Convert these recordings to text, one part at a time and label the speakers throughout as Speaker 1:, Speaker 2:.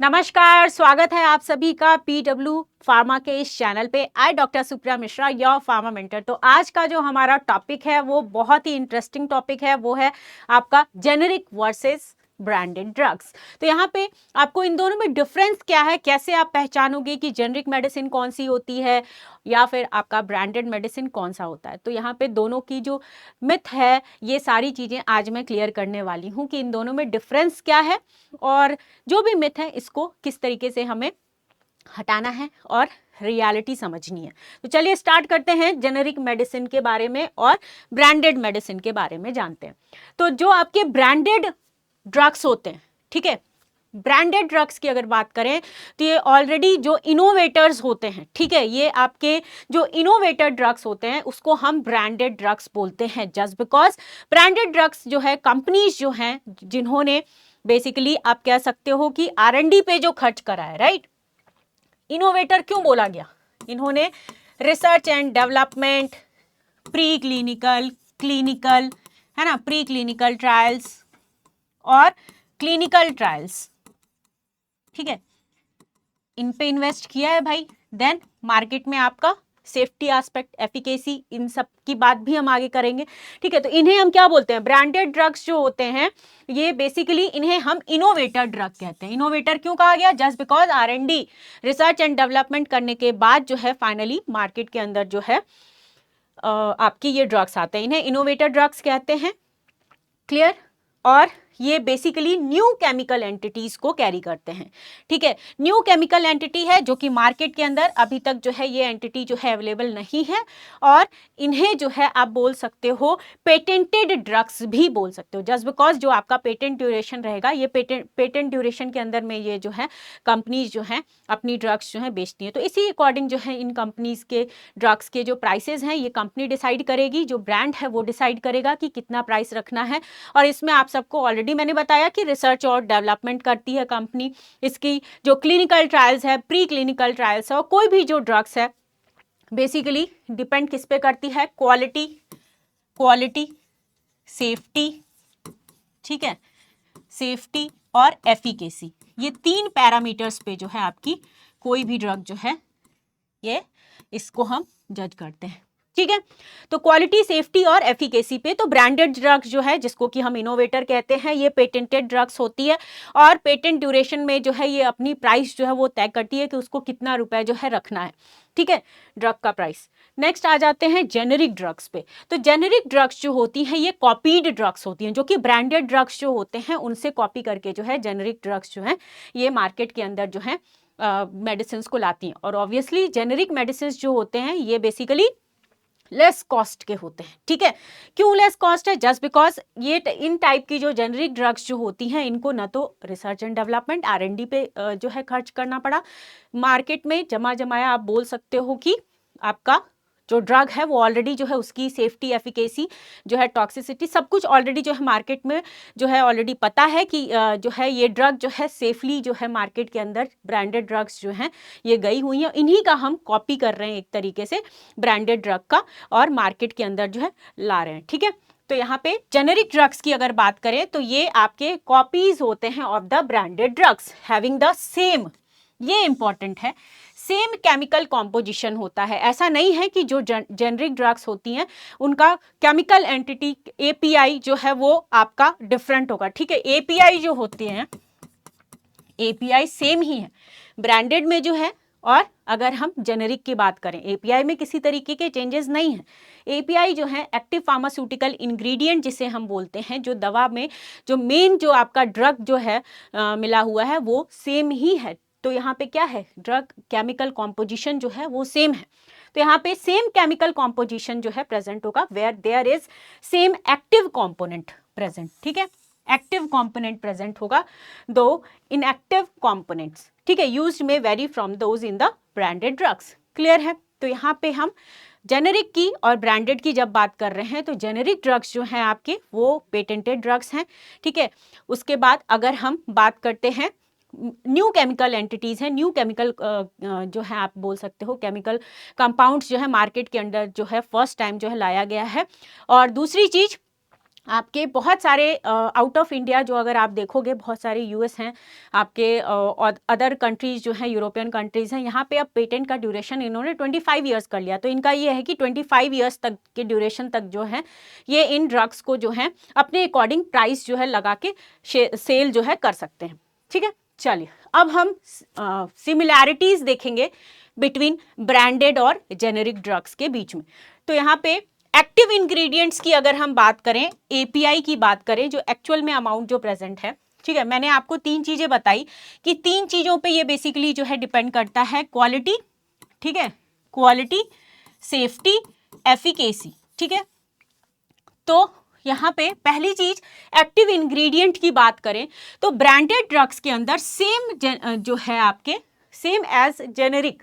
Speaker 1: नमस्कार, स्वागत है आप सभी का पीडब्ल्यू फार्मा के इस चैनल पे। I doctor Supriya Mishra, your pharma mentor. तो आज का जो हमारा टॉपिक है वो बहुत ही इंटरेस्टिंग टॉपिक है, वो है आपका जेनेरिक वर्सेस ब्रांडेड ड्रग्स। तो यहाँ पे आपको इन दोनों में डिफरेंस क्या है, कैसे आप पहचानोगे कि जेनेरिक मेडिसिन कौन सी होती है या फिर आपका ब्रांडेड मेडिसिन कौन सा होता है। तो यहाँ पे दोनों की जो मिथ है, ये सारी चीज़ें आज मैं क्लियर करने वाली हूँ कि इन दोनों में डिफरेंस क्या है और जो भी मिथ है इसको किस तरीके से हमें हटाना है और रियलिटी समझनी है। तो चलिए स्टार्ट करते हैं, जेनेरिक मेडिसिन के बारे में और ब्रांडेड मेडिसिन के बारे में जानते हैं। तो जो आपके ब्रांडेड ड्रग्स होते हैं, ठीक है, ब्रांडेड ड्रग्स की अगर बात करें तो ये ऑलरेडी जो इनोवेटर्स होते हैं, ठीक है, ये आपके जो इनोवेटर ड्रग्स होते हैं उसको हम ब्रांडेड ड्रग्स बोलते हैं। जस्ट बिकॉज ब्रांडेड ड्रग्स जो है कंपनीज जो हैं जिन्होंने बेसिकली आप कह सकते हो कि R&D पे जो खर्च करा है, राइट। इनोवेटर क्यों बोला गया? इन्होंने research and development, pre clinical, clinical, है ना, प्री क्लिनिकल ट्रायल्स और क्लिनिकल ट्रायल्स, ठीक है, इन पे इन्वेस्ट किया है भाई। देन मार्केट में आपका सेफ्टी एस्पेक्ट, एफिकेसी, इन सब की बात भी हम आगे करेंगे, ठीक है। तो इन्हें हम क्या बोलते हैं? ब्रांडेड ड्रग्स जो होते हैं ये बेसिकली इन्हें हम इनोवेटर ड्रग कहते हैं। इनोवेटर क्यों कहा गया? Just because R&D, research and development करने के बाद जो है फाइनली मार्केट के अंदर जो है आपकी ये ड्रग्स आते हैं, इन्हें इनोवेटर ड्रग्स कहते हैं। क्लियर? और ये बेसिकली न्यू केमिकल एंटिटीज को कैरी करते हैं, ठीक है। न्यू केमिकल एंटिटी है जो कि मार्केट के अंदर अभी तक जो है ये एंटिटी जो है अवेलेबल नहीं है, और इन्हें जो है आप बोल सकते हो पेटेंटेड ड्रग्स भी बोल सकते हो। जस्ट बिकॉज जो आपका पेटेंट ड्यूरेशन रहेगा, ये पेटेंट ड्यूरेशन के अंदर में ये जो है कंपनीज जो है अपनी ड्रग्स जो है बेचती हैं। तो इसी अकॉर्डिंग जो है इन कंपनीज के ड्रग्स के जो प्राइसेस हैं ये कंपनी डिसाइड करेगी, जो ब्रांड है वो डिसाइड करेगा कि कितना प्राइस रखना है। और इसमें आप सबको ऑलरेडी मैंने बताया कि रिसर्च और डेवलपमेंट करती है कंपनी। इसकी जो क्लिनिकल ट्रायल्स है, प्री क्लिनिकल ट्रायल्स है, और कोई भी जो ड्रग्स है बेसिकली डिपेंड किस पे करती है? क्वालिटी, सेफ्टी, ठीक है, सेफ्टी और एफिकेसी, ये 3 पैरामीटर्स पे जो है आपकी कोई भी ड्रग जो है ये इसको हम जज करते हैं, ठीक है। तो क्वालिटी, सेफ्टी और एफिकेसी पे तो ब्रांडेड ड्रग्स जो है जिसको कि हम इनोवेटर कहते हैं, ये पेटेंटेड ड्रग्स होती है, और पेटेंट ड्यूरेशन में जो है ये अपनी प्राइस जो है वो तय करती है कि उसको कितना रुपए जो है रखना है, ठीक है, ड्रग का प्राइस। नेक्स्ट आ जाते हैं जेनेरिक ड्रग्स पे। तो जेनेरिक ड्रग्स जो होती हैं ये कॉपीड ड्रग्स होती हैं, जो कि ब्रांडेड ड्रग्स जो होते हैं उनसे कॉपी करके जो है जेनेरिक ड्रग्स जो है ये मार्केट के अंदर जो है मेडिसिन को लाती हैं। और ऑब्वियसली जेनेरिक मेडिसिन जो होते हैं ये बेसिकली लेस कॉस्ट के होते हैं, ठीक है। क्यों लेस कॉस्ट है? जस्ट बिकॉज ये इन टाइप की जो जेनेरिक ड्रग्स जो होती हैं इनको ना तो रिसर्च एंड डेवलपमेंट R&D पे जो है खर्च करना पड़ा, मार्केट में जमाया आप बोल सकते हो कि आपका जो ड्रग है वो ऑलरेडी जो है उसकी सेफ्टी, एफिकेसी जो है, टॉक्सिसिटी, सब कुछ ऑलरेडी जो है मार्केट में जो है ऑलरेडी पता है कि जो है ये ड्रग जो है सेफली जो है मार्केट के अंदर ब्रांडेड ड्रग्स जो हैं ये गई हुई हैं, इन्हीं का हम कॉपी कर रहे हैं एक तरीके से ब्रांडेड ड्रग का, और मार्केट के अंदर जो है ला रहे हैं, ठीक है। तो यहाँ पे जेनेरिक ड्रग्स की अगर बात करें तो ये आपके कॉपीज होते हैं of the branded drugs having the same, ये इंपॉर्टेंट है, सेम केमिकल कॉम्पोजिशन होता है। ऐसा नहीं है कि जो जेनरिक ड्रग्स होती हैं उनका केमिकल एंटिटी API जो है वो आपका डिफरेंट होगा, ठीक है। API जो होती हैं API सेम ही है ब्रांडेड में जो है, और अगर हम जेनेरिक की बात करें API में किसी तरीके के चेंजेस नहीं है। API जो है एक्टिव फार्मास्यूटिकल इंग्रेडिएंट जिसे हम बोलते हैं, जो दवा में जो मेन जो आपका ड्रग जो है मिला हुआ है वो सेम ही है। तो यहाँ पे क्या है? ड्रग केमिकल कॉम्पोजिशन जो है वो सेम है। तो यहाँ पे सेम केमिकल कॉम्पोजिशन जो है प्रेजेंट होगा where there is same active component present, ठीक है, एक्टिव कॉम्पोनेंट प्रेजेंट होगा, दो इनएक्टिव कॉम्पोनेंट्स, ठीक है, यूज्ड में very from those in the branded drugs. Clear है? तो यहाँ पे हम जेनेरिक की और ब्रांडेड की जब बात कर रहे हैं तो जेनेरिक ड्रग्स जो हैं आपके वो पेटेंटेड ड्रग्स हैं, ठीक है। उसके बाद अगर हम बात करते हैं न्यू केमिकल एंटिटीज हैं, न्यू केमिकल जो है आप बोल सकते हो केमिकल कंपाउंड्स जो है मार्केट के अंदर जो है फर्स्ट टाइम जो है लाया गया है। और दूसरी चीज आपके बहुत सारे आउट ऑफ इंडिया जो अगर आप देखोगे बहुत सारे यूएस हैं, आपके अदर कंट्रीज जो हैं, यूरोपियन कंट्रीज हैं, यहाँ पे अब पेटेंट का ड्यूरेशन इन्होंने 25 ईयर्स कर लिया। तो इनका ये है कि 25 ईयर्स तक के ड्यूरेशन तक जो है ये इन ड्रग्स को जो है अपने अकॉर्डिंग प्राइस जो है लगा के सेल जो है कर सकते हैं। ठीक है, चलिए अब हम सिमिलैरिटीज देखेंगे बिटवीन ब्रांडेड और जेनेरिक ड्रग्स के बीच में। तो यहाँ पे एक्टिव इंग्रेडिएंट्स की अगर हम बात करें, एपीआई की बात करें, जो एक्चुअल में अमाउंट जो प्रेजेंट है, ठीक है, मैंने आपको 3 चीजें बताई कि 3 चीजों पे ये बेसिकली जो है डिपेंड करता है, क्वालिटी, ठीक है, क्वालिटी, सेफ्टी, एफिकेसी। ठीक है, तो यहाँ पे पहली चीज एक्टिव इंग्रेडिएंट की बात करें तो ब्रांडेड ड्रग्स के अंदर सेम जो है आपके सेम एज जेनेरिक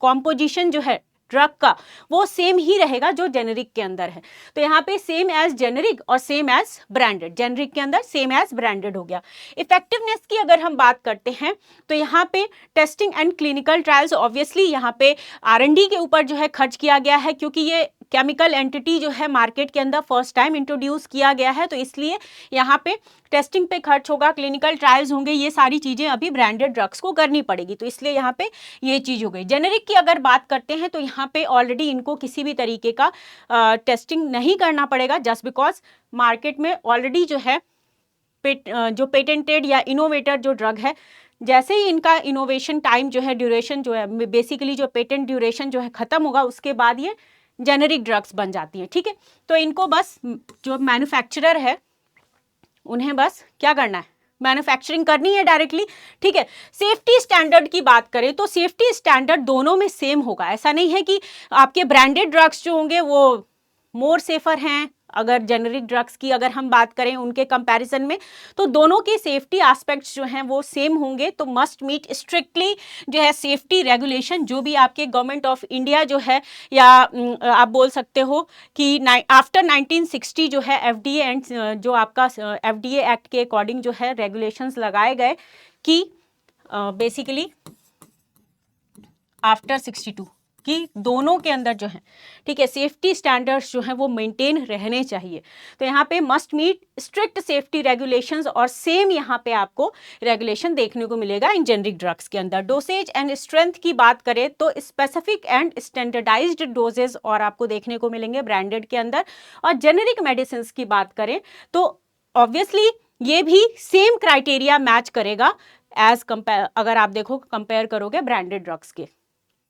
Speaker 1: कॉम्पोजिशन जो है ड्रग का वो सेम ही रहेगा जो जेनेरिक के अंदर है। तो यहाँ पे सेम एज जेनेरिक और सेम एज ब्रांडेड, जेनेरिक के अंदर सेम एज ब्रांडेड हो गया। इफेक्टिवनेस की अगर हम बात करते हैं तो यहाँ पे testing and clinical trials, obviously यहाँ पे R&D के ऊपर जो है खर्च किया गया है, क्योंकि ये केमिकल एंटिटी जो है मार्केट के अंदर फर्स्ट टाइम इंट्रोड्यूस किया गया है, तो इसलिए यहाँ पे टेस्टिंग पे खर्च होगा, क्लिनिकल ट्रायल्स होंगे, ये सारी चीज़ें अभी ब्रांडेड ड्रग्स को करनी पड़ेगी, तो इसलिए यहाँ पे ये चीज़ हो गई। जेनेरिक की अगर बात करते हैं तो यहाँ पे ऑलरेडी इनको किसी भी तरीके का टेस्टिंग नहीं करना पड़ेगा, जस्ट बिकॉज मार्केट में ऑलरेडी जो है जो पेटेंटेड या इनोवेटर जो ड्रग है, जैसे ही इनका इनोवेशन टाइम जो है, ड्यूरेशन जो है, बेसिकली जो पेटेंट ड्यूरेशन जो है ख़त्म होगा, उसके बाद ये जेनेरिक ड्रग्स बन जाती हैं। ठीक है, तो इनको बस जो मैन्युफैक्चरर है उन्हें बस क्या करना है, मैन्युफैक्चरिंग करनी है डायरेक्टली। ठीक है, सेफ्टी स्टैंडर्ड की बात करें तो सेफ्टी स्टैंडर्ड दोनों में सेम होगा। ऐसा नहीं है कि आपके ब्रांडेड ड्रग्स जो होंगे वो मोर सेफर हैं अगर जेनेरिक ड्रग्स की अगर हम बात करें उनके कंपैरिजन में, तो दोनों के सेफ्टी एस्पेक्ट्स जो हैं वो सेम होंगे। तो मस्ट मीट स्ट्रिक्टली जो है सेफ्टी रेगुलेशन, जो भी आपके गवर्नमेंट ऑफ इंडिया जो है, या आप बोल सकते हो कि आफ्टर 1960 जो है FDA एंड जो आपका FDA एक्ट के अकॉर्डिंग जो है रेगुलेशंस लगाए गए कि बेसिकली आफ्टर 62 कि दोनों के अंदर जो है, ठीक है, सेफ्टी स्टैंडर्ड्स जो हैं वो मेंटेन रहने चाहिए। तो यहाँ पे must meet strict safety regulations, और सेम यहाँ पे आपको रेगुलेशन देखने को मिलेगा इन जेनेरिक ड्रग्स के अंदर। डोसेज एंड स्ट्रेंथ की बात करें तो स्पेसिफिक एंड स्टैंडर्डाइज्ड डोजेज और आपको देखने को मिलेंगे ब्रांडेड के अंदर, और जेनेरिक मेडिसिन की बात करें तो ऑब्वियसली ये भी सेम क्राइटेरिया मैच करेगा एज कंपेयर, अगर आप देखो कंपेयर करोगे ब्रांडेड ड्रग्स के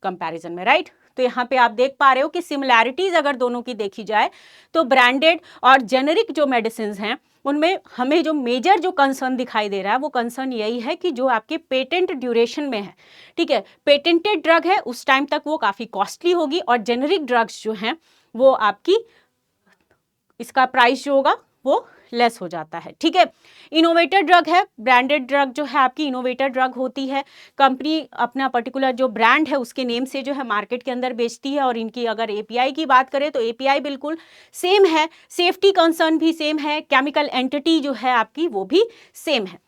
Speaker 1: कंपैरिजन में, राइट। तो यहाँ पे आप देख पा रहे हो कि सिमिलैरिटीज अगर दोनों की देखी जाए तो ब्रांडेड और जेनेरिक जो मेडिसिन हैं उनमें हमें जो मेजर जो कंसर्न दिखाई दे रहा है वो कंसर्न यही है कि जो आपके पेटेंट ड्यूरेशन में है, ठीक है, पेटेंटेड ड्रग है उस टाइम तक वो काफ़ी कॉस्टली होगी, और जेनेरिक ड्रग्स जो हैं वो आपकी इसका प्राइस जो होगा वो लेस हो जाता है। ठीक है, इनोवेटर ड्रग है, ब्रांडेड ड्रग जो है आपकी इनोवेटर ड्रग होती है, कंपनी अपना पर्टिकुलर जो ब्रांड है उसके नेम से जो है मार्केट के अंदर बेचती है, और इनकी अगर एपीआई की बात करें तो एपीआई बिल्कुल सेम है, सेफ्टी कंसर्न भी सेम है, केमिकल एंटिटी जो है आपकी वो भी सेम है।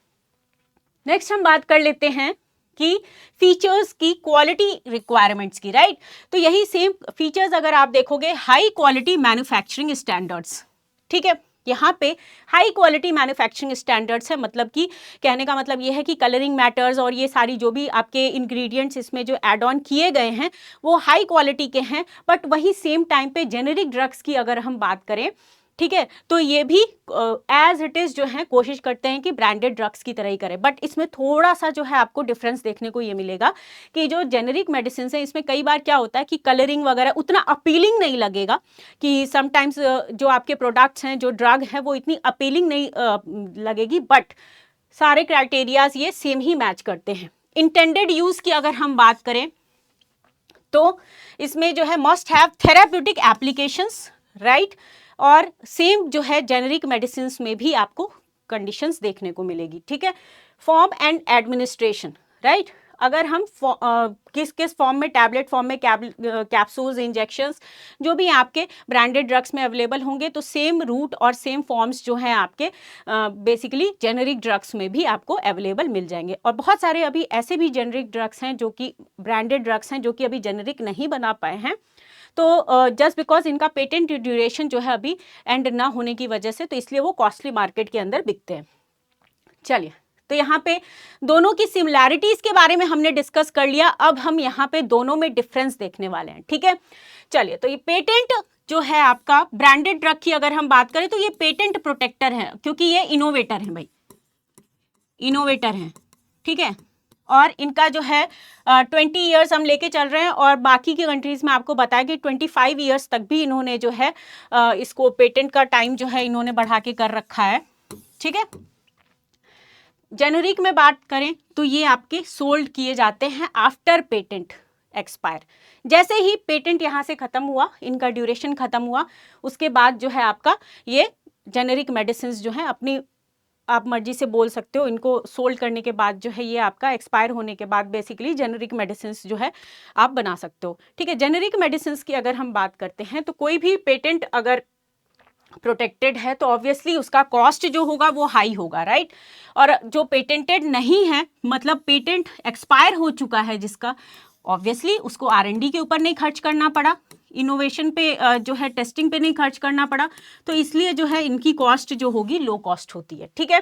Speaker 1: नेक्स्ट हम बात कर लेते हैं कि फीचर्स की, क्वालिटी रिक्वायरमेंट्स की, राइट। तो यही सेम फीचर्स अगर आप देखोगे, हाई क्वालिटी मैन्युफैक्चरिंग स्टैंडर्ड्स, ठीक है, यहाँ पे हाई क्वालिटी मैन्युफैक्चरिंग स्टैंडर्ड्स है, मतलब कि कहने का मतलब ये है कि कलरिंग मैटर्स और ये सारी जो भी आपके इंग्रेडिएंट्स इसमें जो ऐड ऑन किए गए हैं वो हाई क्वालिटी के हैं। बट वही सेम टाइम पे जेनेरिक ड्रग्स की अगर हम बात करें, ठीक है, तो ये भी एज इट इज़ जो है कोशिश करते हैं कि ब्रांडेड ड्रग्स की तरह ही करें। बट इसमें थोड़ा सा जो है आपको डिफरेंस देखने को ये मिलेगा कि जो जेनेरिक मेडिसिन है इसमें कई बार क्या होता है कि कलरिंग वगैरह उतना अपीलिंग नहीं लगेगा, कि समटाइम्स जो आपके प्रोडक्ट्स हैं, जो ड्रग है वो इतनी अपीलिंग नहीं लगेगी, बट सारे क्राइटेरियाज ये सेम ही मैच करते हैं। इंटेंडेड यूज़ की अगर हम बात करें तो इसमें जो है must have therapeutic applications, right, और सेम जो है जेनेरिक मेडिसिन में भी आपको कंडीशंस देखने को मिलेगी। ठीक है, फॉर्म एंड एडमिनिस्ट्रेशन, राइट, अगर हम किस किस फॉर्म में, टैबलेट फॉर्म में, कैप्सूल्स, इंजेक्शंस जो भी आपके ब्रांडेड ड्रग्स में अवेलेबल होंगे, तो सेम रूट और सेम फॉर्म्स जो हैं आपके बेसिकली जेनेरिक ड्रग्स में भी आपको अवेलेबल मिल जाएंगे। और बहुत सारे अभी ऐसे भी जेनेरिक ड्रग्स हैं जो कि ब्रांडेड ड्रग्स हैं जो कि अभी जेनेरिक नहीं बना पाए हैं, तो जस्ट बिकॉज इनका पेटेंट ड्यूरेशन जो है अभी एंड ना होने की वजह से, तो इसलिए वो कॉस्टली मार्केट के अंदर बिकते हैं। चलिए, तो यहाँ पे दोनों की सिमिलैरिटीज के बारे में हमने डिस्कस कर लिया। अब हम यहाँ पे दोनों में डिफरेंस देखने वाले हैं, ठीक है। चलिए, तो ये पेटेंट जो है आपका ब्रांडेड ड्रग की अगर हम बात करें तो ये पेटेंट प्रोटेक्टर है, क्योंकि ये इनोवेटर है भाई, इनोवेटर है, ठीक है। और इनका जो है 20 ईयर्स हम लेके चल रहे हैं, और बाकी की कंट्रीज में आपको बताया कि 25 ईयर्स तक भी इन्होंने जो है इसको पेटेंट का टाइम जो है इन्होंने बढ़ा के कर रखा है, ठीक है। जेनेरिक में बात करें तो ये आपके सोल्ड किए जाते हैं आफ्टर पेटेंट एक्सपायर। जैसे ही पेटेंट यहाँ से खत्म हुआ, इनका ड्यूरेशन खत्म हुआ, उसके बाद जो है आपका ये जेनेरिक मेडिसिन जो है अपनी आप मर्जी से बोल सकते हो, इनको सोल्ड करने के बाद जो है ये आपका एक्सपायर होने के बाद बेसिकली जेनेरिक मेडिसिन जो है आप बना सकते हो, ठीक है। जेनेरिक मेडिसिन की अगर हम बात करते हैं तो कोई भी पेटेंट अगर प्रोटेक्टेड है तो ऑब्वियसली उसका कॉस्ट जो होगा वो हाई होगा, राइट। और जो पेटेंटेड नहीं है, मतलब पेटेंट एक्सपायर हो चुका है जिसका, ऑब्वियसली उसको R&D के ऊपर नहीं खर्च करना पड़ा, इनोवेशन पे जो है टेस्टिंग पे नहीं खर्च करना पड़ा, तो इसलिए जो है इनकी कॉस्ट जो होगी लो कॉस्ट होती है, ठीक है।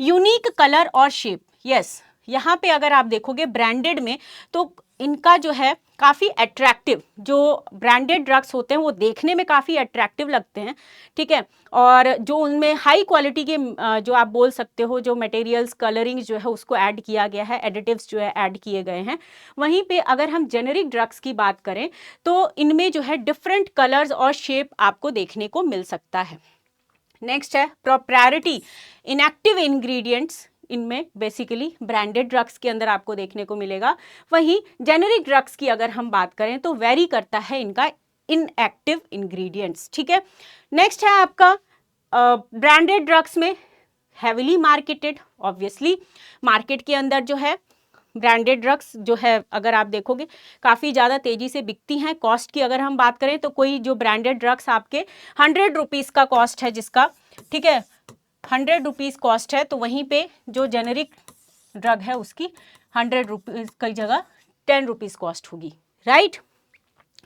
Speaker 1: यूनिक कलर और शेप, यस, यहाँ पे अगर आप देखोगे ब्रांडेड में तो इनका जो है काफ़ी अट्रैक्टिव, जो ब्रांडेड ड्रग्स होते हैं वो देखने में काफ़ी अट्रैक्टिव लगते हैं, ठीक है। और जो उनमें हाई क्वालिटी के जो आप बोल सकते हो जो मटेरियल्स, कलरिंग जो है उसको ऐड किया गया है, एडिटिव्स जो है ऐड किए गए हैं। वहीं पे अगर हम जेनेरिक ड्रग्स की बात करें तो इनमें जो है डिफरेंट कलर्स और शेप आपको देखने को मिल सकता है। नेक्स्ट है प्रोप्राइटरी, इनएक्टिव इंग्रेडिएंट्स इनमें बेसिकली ब्रांडेड ड्रग्स के अंदर आपको देखने को मिलेगा। वहीं जेनेरिक ड्रग्स की अगर हम बात करें तो वेरी करता है इनका इनएक्टिव इंग्रेडिएंट्स, ठीक है। नेक्स्ट है आपका ब्रांडेड ड्रग्स में हैविली मार्केटेड, ऑब्वियसली मार्केट के अंदर जो है ब्रांडेड ड्रग्स जो है अगर आप देखोगे काफ़ी ज़्यादा तेज़ी से बिकती हैं। कॉस्ट की अगर हम बात करें तो कोई जो ब्रांडेड ड्रग्स आपके 100 रुपीज़ का कॉस्ट है जिसका, ठीक है, 100 रुपीज़ कॉस्ट है, तो वहीं पे जो जेनेरिक ड्रग है उसकी 100 रुपीज़ की जगह 10 रुपीज़ कॉस्ट होगी, राइट।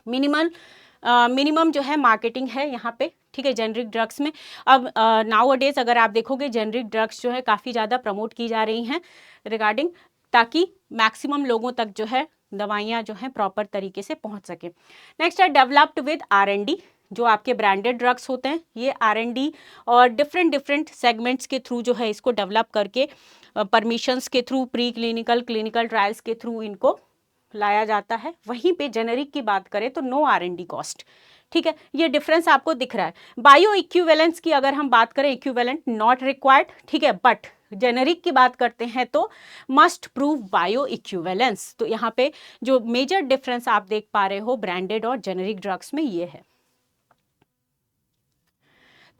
Speaker 1: मिनिमम जो है मार्केटिंग है यहाँ पे, ठीक है, जेनेरिक ड्रग्स में। अब नाउ डेज अगर आप देखोगे जेनेरिक ड्रग्स जो है काफ़ी ज़्यादा प्रमोट की जा रही हैं रिगार्डिंग, ताकि मैक्सिमम लोगों तक जो है दवाइयाँ जो हैं प्रॉपर तरीके से पहुँच सके। नेक्स्ट है डेवलप्ड विद R&D, जो आपके ब्रांडेड ड्रग्स होते हैं ये R&D और डिफरेंट सेगमेंट्स के थ्रू जो है इसको डेवलप करके परमिशंस के through, pre clinical, clinical trials के थ्रू इनको लाया जाता है। वहीं पे जेनेरिक की बात करें तो नो R&D कॉस्ट, ठीक है, ये डिफरेंस आपको दिख रहा है। बायो इक्विवेलेंस की अगर हम बात करें, इक्विवेलेंट नॉट रिक्वायर्ड, ठीक है, बट जेनेरिक की बात करते हैं तो मस्ट प्रूव बायो इक्विवेलेंस। तो यहाँ पे जो मेजर डिफरेंस आप देख पा रहे हो ब्रांडेड और जेनेरिक ड्रग्स में ये है।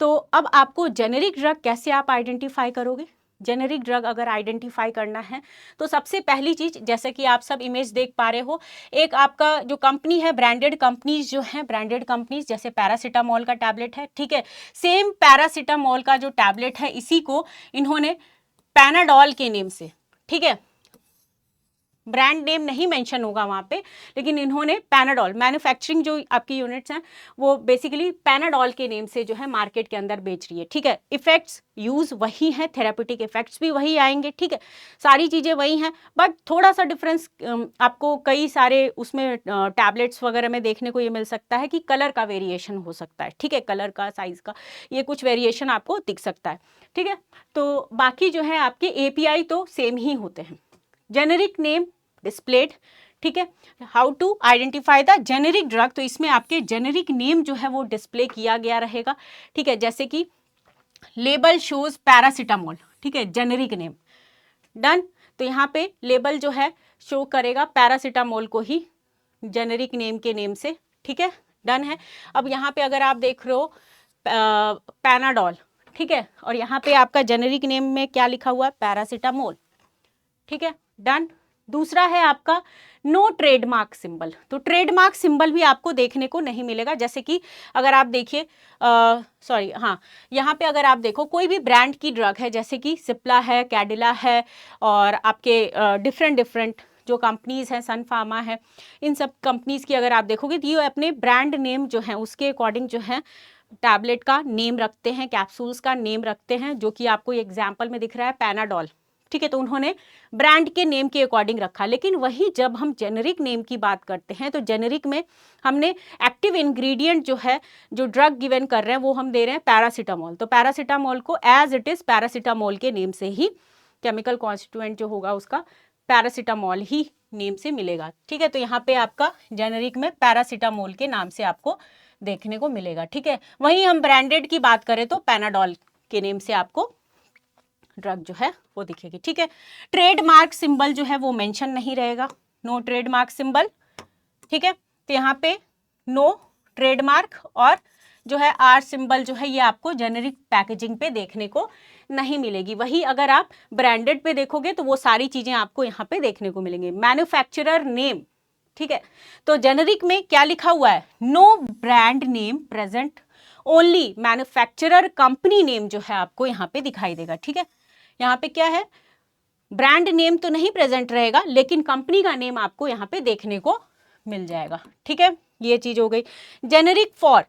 Speaker 1: तो अब आपको जेनेरिक ड्रग कैसे आप आइडेंटिफाई करोगे? जेनेरिक ड्रग अगर आइडेंटिफाई करना है तो सबसे पहली चीज, जैसे कि आप सब इमेज देख पा रहे हो, एक आपका जो कंपनी है, ब्रांडेड कंपनीज जो है, ब्रांडेड कंपनीज जैसे पैरासीटामोल का टैबलेट है, ठीक है, सेम पैरासीटामोल का जो टैबलेट है इसी को इन्होंने पैनाडॉल के नेम से, ठीक है, ब्रांड नेम नहीं मेंशन होगा वहाँ पे, लेकिन इन्होंने पैनाडॉल, मैन्युफैक्चरिंग जो आपकी यूनिट्स हैं वो बेसिकली पैनाडॉल के नेम से जो है मार्केट के अंदर बेच रही है, ठीक है। इफेक्ट्स यूज वही है, थेरापेटिक इफेक्ट्स भी वही आएंगे, ठीक है, सारी चीज़ें वही हैं, बट थोड़ा सा डिफरेंस आपको कई सारे उसमें टैबलेट्स वगैरह में देखने को ये मिल सकता है कि कलर का वेरिएशन हो सकता है, ठीक है, कलर का, साइज का, ये कुछ वेरिएशन आपको दिख सकता है, ठीक है। तो बाकी जो है आपके API तो सेम ही होते हैं। जेनेरिक नेम डिस्प्लेड, ठीक है, how to identify the generic drug, तो इसमें आपके जेनेरिक नेम जो है वो डिस्प्ले किया गया रहेगा, ठीक है, जैसे कि लेबल शोज पैरासीटामोल, ठीक है, जेनेरिक नेम, डन। तो यहाँ पे लेबल जो है शो करेगा पैरासीटामोल को ही जेनेरिक नेम के नेम से, ठीक है, डन है। अब यहाँ पे अगर आप देख रहे हो पैनाडॉल, ठीक है, और यहाँ पे आपका जेनेरिक नेम में क्या लिखा हुआ है, पैरासीटामोल, ठीक है, डन। दूसरा है आपका नो ट्रेडमार्क सिंबल, तो ट्रेडमार्क सिंबल भी आपको देखने को नहीं मिलेगा, जैसे कि अगर आप देखिए सॉरी हाँ, यहाँ पे अगर आप देखो कोई भी ब्रांड की ड्रग है, जैसे कि सिप्ला है, कैडिला है, और आपके डिफरेंट जो कंपनीज़ हैं, सन फार्मा है, इन सब कंपनीज़ की अगर आप देखोगे तो ये अपने ब्रांड नेम जो है उसके अकॉर्डिंग जो है टैबलेट का नेम रखते हैं, कैप्सूल्स का नेम रखते हैं, जो कि आपको एग्जाम्पल में दिख रहा है पैनाडॉल, ठीक है। तो उन्होंने ब्रांड के नेम के अकॉर्डिंग रखा। लेकिन वही जब हम जेनेरिक नेम की बात करते हैं तो जेनेरिक में हमने एक्टिव इंग्रेडिएंट जो है, जो ड्रग गिवन कर रहे हैं, वो हम दे रहे हैं पैरासीटामोल। तो पैरासीटामोल को एज इट इज़ पैरासीटामोल के नेम से ही केमिकल कॉन्स्टिट्यूएंट जो होगा उसका पैरासीटामोल ही नेम से मिलेगा, ठीक है। तो यहाँ पे आपका जेनेरिक में पैरासीटामोल के नाम से आपको देखने को मिलेगा, ठीक है। वहीं हम ब्रांडेड की बात करें तो पैनाडॉल के नेम से आपको ड्रग जो है वो दिखेगी, ठीक है। ट्रेडमार्क सिंबल जो है वो मेंशन नहीं रहेगा, नो ट्रेडमार्क सिंबल, ठीक है। तो यहाँ पे नो ट्रेडमार्क और जो है आर सिंबल जो है ये आपको जेनेरिक पैकेजिंग पे देखने को नहीं मिलेगी। वही अगर आप ब्रांडेड पे देखोगे तो वो सारी चीजें आपको यहाँ पे देखने को मिलेंगी। मैन्युफैक्चरर नेम, ठीक है। तो जेनेरिक में क्या लिखा हुआ है, no brand name present, only manufacturer company name जो है आपको यहाँ पे दिखाई देगा, ठीक है। यहाँ पे क्या है, ब्रांड नेम तो नहीं प्रेजेंट रहेगा लेकिन कंपनी का नेम आपको यहाँ पे देखने को मिल जाएगा, ठीक है। ये चीज हो गई। जेनेरिक फॉर,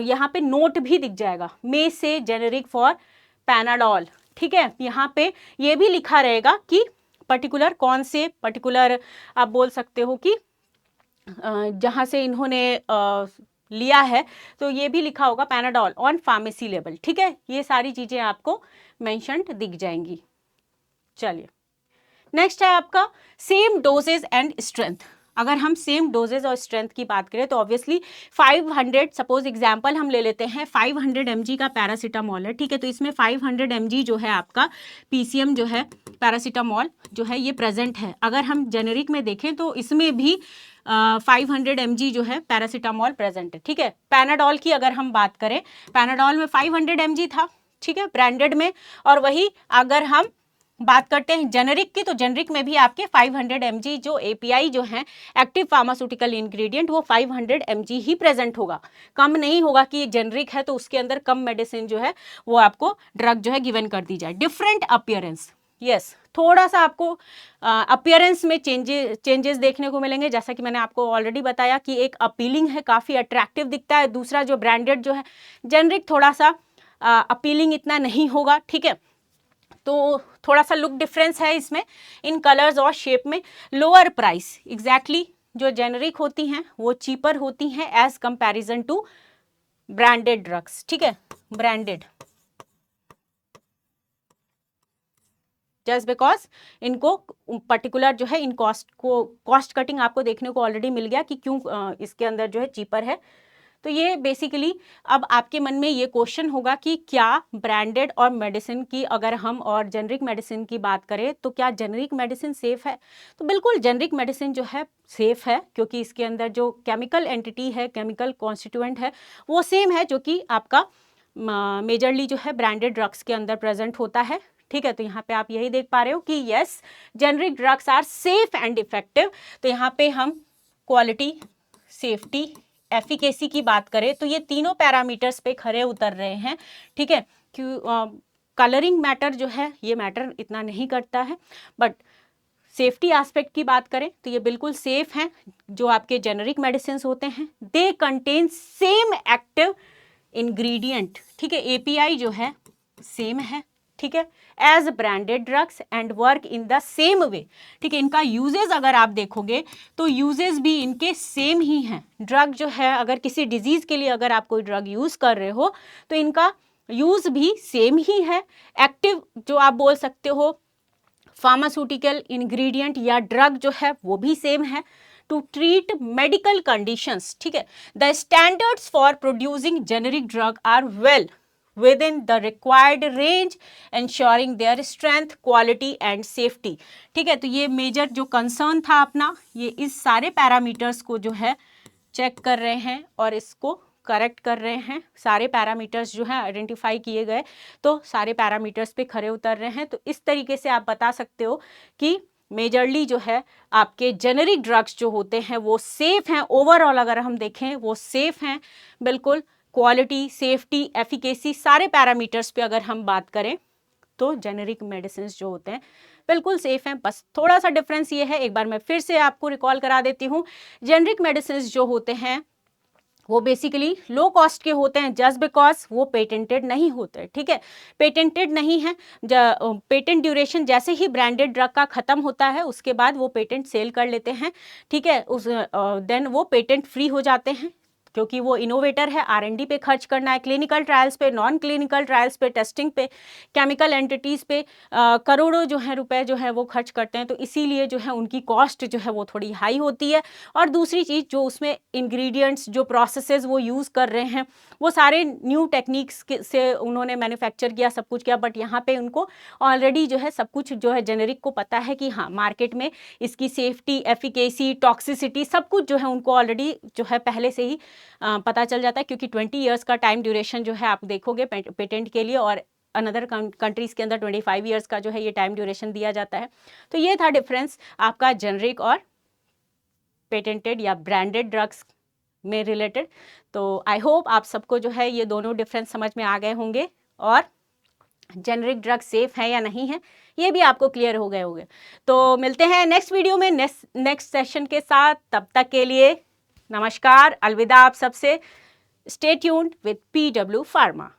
Speaker 1: यहाँ पे नोट भी दिख जाएगा, मे से जेनेरिक फॉर पैनाडॉल, ठीक है। यहाँ पे ये भी लिखा रहेगा कि पर्टिकुलर कौन से पर्टिकुलर आप बोल सकते हो कि जहाँ से इन्होंने लिया है, तो ये भी लिखा होगा पैनाडॉल ऑन फार्मेसी लेवल, ठीक है। ये सारी चीजें आपको मेंशन्ड दिख जाएंगी। चलिए नेक्स्ट है आपका सेम डोजेज एंड स्ट्रेंथ। अगर हम सेम डोजेज और स्ट्रेंथ की बात करें तो ऑब्वियसली 500, सपोज एग्जांपल हम ले लेते हैं 500 mg का पैरासीटामोल है, ठीक है। तो इसमें 500 mg जो है आपका पीसीएम जो है पैरासीटामोल जो है ये प्रेजेंट है। अगर हम जेनेरिक में देखें तो इसमें भी 500 mg जो है पैरासीटामोल प्रेजेंट है, ठीक है। पैनाडॉल की अगर हम बात करें, पैनाडॉल में 500 mg था, ठीक है, ब्रांडेड में। और वही अगर हम बात करते हैं जेनेरिक की, तो जेनेरिक में भी आपके 500 mg जो एपीआई जो है एक्टिव फार्मास्यूटिकल इंग्रेडिएंट वो 500 mg ही प्रेजेंट होगा, कम नहीं होगा कि जेनेरिक है तो उसके अंदर कम मेडिसिन जो है वो आपको ड्रग जो है गिवन कर दी जाए। डिफरेंट अपीयरेंस, यस, थोड़ा सा आपको अपीयरेंस में चेंजेस देखने को मिलेंगे। जैसा कि मैंने आपको ऑलरेडी बताया कि एक अपीलिंग है, काफ़ी अट्रैक्टिव दिखता है। दूसरा जो ब्रांडेड जो है, जेनेरिक थोड़ा सा अपीलिंग इतना नहीं होगा, ठीक है। तो थोड़ा सा लुक डिफरेंस है इसमें, इन कलर्स और शेप में। लोअर प्राइस, एग्जैक्टली जो जेनेरिक होती हैं वो चीपर होती हैं as comparison to branded drugs, ठीक है। ब्रांडेड जस्ट बिकॉज इनको पर्टिकुलर जो है इन कॉस्ट कटिंग आपको देखने को ऑलरेडी मिल गया कि क्यों इसके अंदर जो है चीपर है। तो ये बेसिकली अब आपके मन में ये क्वेश्चन होगा कि क्या ब्रांडेड और मेडिसिन की अगर हम और जेनरिक मेडिसिन की बात करें तो क्या जेनरिक मेडिसिन सेफ है? तो बिल्कुल जेनरिक मेडिसिन जो है सेफ है, क्योंकि इसके अंदर जो केमिकल एंटिटी है, केमिकल कॉन्स्टिट्यूएंट है, वो सेम है जो कि आपका मेजरली जो है ब्रांडेड ड्रग्स के अंदर प्रेजेंट होता है, ठीक है। तो यहाँ पे आप यही देख पा रहे हो कि yes, generic drugs are safe and effective. तो यहाँ पे हम क्वालिटी, सेफ्टी, एफिकेसी की बात करें तो ये तीनों पैरामीटर्स पे खरे उतर रहे हैं, ठीक है। क्यों कलरिंग मैटर जो है ये मैटर इतना नहीं करता है, बट सेफ्टी एस्पेक्ट की बात करें तो ये बिल्कुल सेफ हैं। जो आपके जेनरिक मेडिसिन होते हैं they contain same active ingredient, ठीक है, एपीआई जो है सेम है, ठीक है, as branded drugs and work in the same way, ठीक है। इनका यूजेस अगर आप देखोगे तो यूजेस भी इनके सेम ही हैं। ड्रग जो है अगर किसी डिजीज के लिए अगर आप कोई ड्रग यूज कर रहे हो तो इनका यूज भी सेम ही है। एक्टिव जो आप बोल सकते हो फार्मास्यूटिकल इंग्रेडिएंट या ड्रग जो है वो भी सेम है टू ट्रीट मेडिकल कंडीशंस, ठीक है। The standards for producing generic drug are well within the required range, ensuring their strength, quality and safety, ठीक है। तो ये मेजर जो कंसर्न था अपना, ये इस सारे पैरामीटर्स को जो है चेक कर रहे हैं और इसको करेक्ट कर रहे हैं। सारे पैरामीटर्स जो है आइडेंटिफाई किए गए तो सारे पैरामीटर्स पे खरे उतर रहे हैं। तो इस तरीके से आप बता सकते हो कि मेजरली जो है आपके जेनरिक ड्रग्स जो होते हैं वो सेफ हैं। ओवरऑल अगर हम देखें वो सेफ हैं बिल्कुल। क्वालिटी, सेफ्टी, एफिकेसी, सारे पैरामीटर्स पे अगर हम बात करें तो जेनरिक मेडिसिन जो होते हैं बिल्कुल सेफ हैं। बस थोड़ा सा डिफरेंस ये है, एक बार मैं फिर से आपको रिकॉल करा देती हूँ। जेनरिक मेडिसिन जो होते हैं वो बेसिकली लो कॉस्ट के होते हैं जस्ट बिकॉज वो पेटेंटेड नहीं होते, ठीक है, पेटेंटेड नहीं है। पेटेंट ड्यूरेशन जैसे ही ब्रांडेड ड्रग का खत्म होता है उसके बाद वो पेटेंट सेल कर लेते हैं, ठीक है, उस देन वो पेटेंट फ्री हो जाते हैं, क्योंकि वो इनोवेटर है। R&D पे खर्च करना है, क्लिनिकल ट्रायल्स पे, नॉन क्लिनिकल ट्रायल्स पे, टेस्टिंग पे, केमिकल एंटिटीज़ पे करोड़ों जो है रुपए जो है वो खर्च करते हैं, तो इसीलिए जो है उनकी कॉस्ट जो है वो थोड़ी हाई होती है। और दूसरी चीज़, जो उसमें इंग्रेडिएंट्स, जो प्रोसेसेस वो यूज़ कर रहे हैं वो सारे न्यू टेक्निक्स से उन्होंने मैन्युफैक्चर किया, सब कुछ किया, बट यहाँ पे उनको ऑलरेडी जो है सब कुछ जो है जेनेरिक को पता है कि हाँ मार्केट में इसकी सेफ्टी, एफिकेसी, टॉक्सिसिटी सब कुछ जो है उनको ऑलरेडी जो है पहले से ही पता चल जाता है, क्योंकि 20 ईयर्स का टाइम ड्यूरेशन जो है आप देखोगे पेटेंट के लिए, और अनदर कंट्रीज़ के अंदर 25 ईयर्स का जो है ये टाइम ड्यूरेशन दिया जाता है। तो ये था डिफरेंस आपका जेनरिक और पेटेंटेड या ब्रांडेड ड्रग्स में रिलेटेड। तो आई होप आप सबको जो है ये दोनों डिफरेंस समझ में आ गए होंगे, और जेनरिक ड्रग सेफ है या नहीं है ये भी आपको क्लियर हो गए होंगे। तो मिलते हैं नेक्स्ट वीडियो में नेक्स्ट सेशन के साथ। तब तक के लिए नमस्कार, अलविदा आप सबसे। Stay tuned with PW pharma.